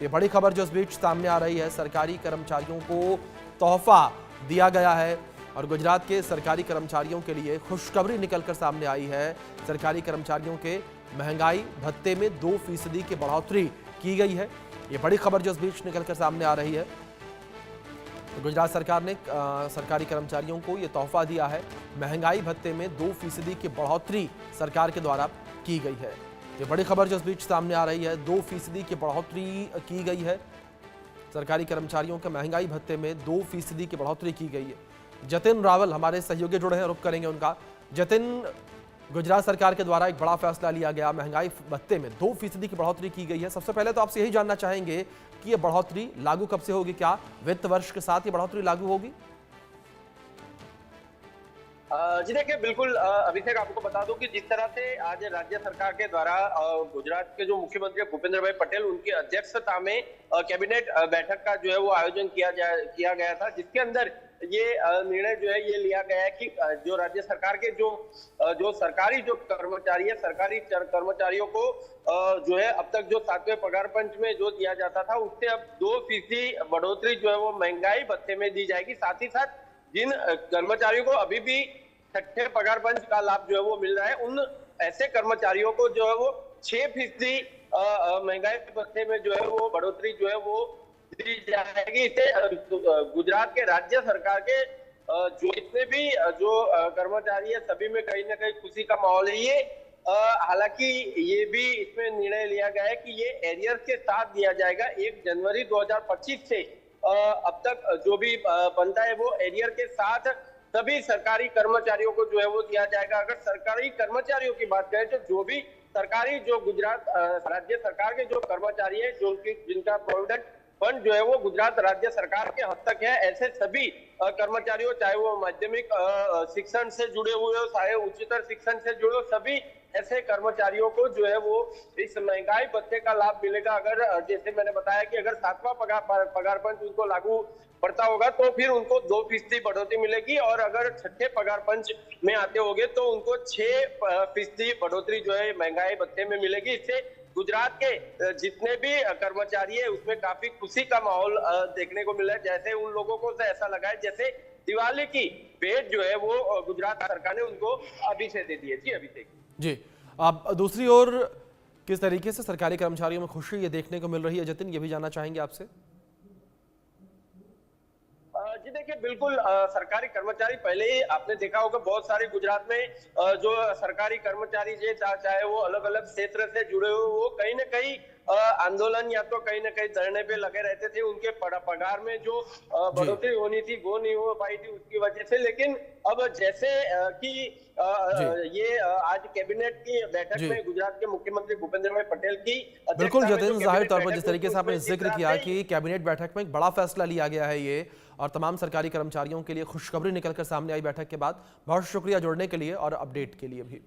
ये बड़ी खबर जो इस बीच सामने आ रही है, सरकारी कर्मचारियों को तोहफा दिया गया है और गुजरात के सरकारी कर्मचारियों के लिए खुशखबरी निकलकर सामने आई है। सरकारी कर्मचारियों के महंगाई भत्ते में 2% की बढ़ोतरी की गई है। ये बड़ी खबर जो इस बीच निकलकर सामने आ रही है। गुजरात सरकार ने सरकारी कर्मचारियों को ये तोहफा दिया है। महंगाई भत्ते में 2% की बढ़ोतरी सरकार के द्वारा की गई है। ये बड़ी खबर जो इस बीच सामने आ रही है, 2% की बढ़ोतरी की गई है। सरकारी कर्मचारियों के महंगाई भत्ते में 2% की बढ़ोतरी की गई है। जतिन रावल हमारे सहयोगी जुड़े हैं, रुख करेंगे उनका। जतिन, गुजरात सरकार के द्वारा एक बड़ा फैसला लिया गया, महंगाई भत्ते में 2% की बढ़ोतरी की गई है। सबसे पहले तो आपसे यही जानना चाहेंगे कि ये बढ़ोतरी लागू कब से होगी? क्या वित्त वर्ष के साथ ये बढ़ोतरी लागू होगी? जी देखिए, बिल्कुल अभिषेक, आपको बता दूं कि जिस तरह से आज राज्य सरकार के द्वारा गुजरात के जो मुख्यमंत्री भूपेंद्र भाई पटेल उनकी अध्यक्षता में कैबिनेट बैठक का जो है वो आयोजन किया गया था, जिसके अंदर ये निर्णय जो है ये लिया गया है कि जो राज्य सरकार के जो सरकारी जो कर्मचारी है, सरकारी कर्मचारियों को जो है अब तक जो 7वें पगार पंच में जो दिया जाता था उससे अब 2% बढ़ोतरी जो है वो महंगाई भत्ते में दी जाएगी। साथ ही साथ जिन कर्मचारियों को अभी भी 6ठे पगार पंच का लाभ जो है वो मिल रहा है, उन ऐसे कर्मचारियों को जो है वो 6% महंगाई भत्ते में जो है वो बढ़ोतरी जो है वो दी जाएगी। इससे गुजरात के राज्य सरकार के जो इतने भी जो कर्मचारी है सभी में कहीं ना कहीं खुशी का माहौल है। ये हालांकि ये भी इसमें निर्णय लिया गया है कि ये एरियर के साथ दिया जाएगा। 1 जनवरी 2025 से अब तक जो भी बनता है वो एरियर के साथ सभी सरकारी कर्मचारियों को जो है वो दिया जाएगा। अगर सरकारी कर्मचारियों की बात करें तो जो भी सरकारी जो गुजरात राज्य सरकार के जो कर्मचारी है, जो जिनका प्रोविडेंट फंड जो है वो गुजरात राज्य सरकार के हद तक है, ऐसे सभी कर्मचारियों, चाहे वो माध्यमिक शिक्षण से जुड़े हुए हो, चाहे उच्चतर शिक्षण से जुड़े हो, सभी ऐसे कर्मचारियों को जो है वो इस महंगाई भत्ते का लाभ मिलेगा। अगर जैसे मैंने बताया कि अगर 7वां पगार पंच उनको लागू पड़ता होगा तो फिर उनको 2% बढ़ोतरी मिलेगी, और अगर 6ठे पगार पंच में आते होंगे तो उनको 6% बढ़ोतरी जो है महंगाई भत्ते में मिलेगी। इससे गुजरात के जितने भी कर्मचारी है उसमें काफी खुशी का माहौल देखने को मिला है। जैसे उन लोगों को तो ऐसा लगा है जैसे दिवाली की भेंट जो है वो गुजरात सरकार ने उनको अभी से दे दी है। जी अभिषेक जी, अब दूसरी ओर किस तरीके से सरकारी कर्मचारियों में खुशी ये देखने को मिल रही है, जतिन, ये भी जानना चाहेंगे आपसे। जी देखिए, बिल्कुल सरकारी कर्मचारी पहले ही आपने देखा होगा बहुत सारे गुजरात में जो सरकारी कर्मचारी चाहे वो अलग अलग क्षेत्र से जुड़े हुए, वो कहीं ना कहीं आंदोलन या तो कहीं ना कहीं धरने पे लगे रहते थे। उनके पगार में जो बढ़ोतरी होनी थी वो नहीं हो पाई थी उसकी वजह से। लेकिन अब जैसे कि ये आज कैबिनेट की बैठक में गुजरात के मुख्यमंत्री भूपेंद्र भाई पटेल की बिल्कुल जतिन, जाहिर तौर पर जिस तरीके से आपने जिक्र किया कि कैबिनेट बैठक में एक बड़ा फैसला लिया गया है ये, और तमाम सरकारी कर्मचारियों के लिए खुशखबरी निकलकर सामने आई बैठक के बाद। बहुत शुक्रिया जुड़ने के लिए और अपडेट के लिए भी।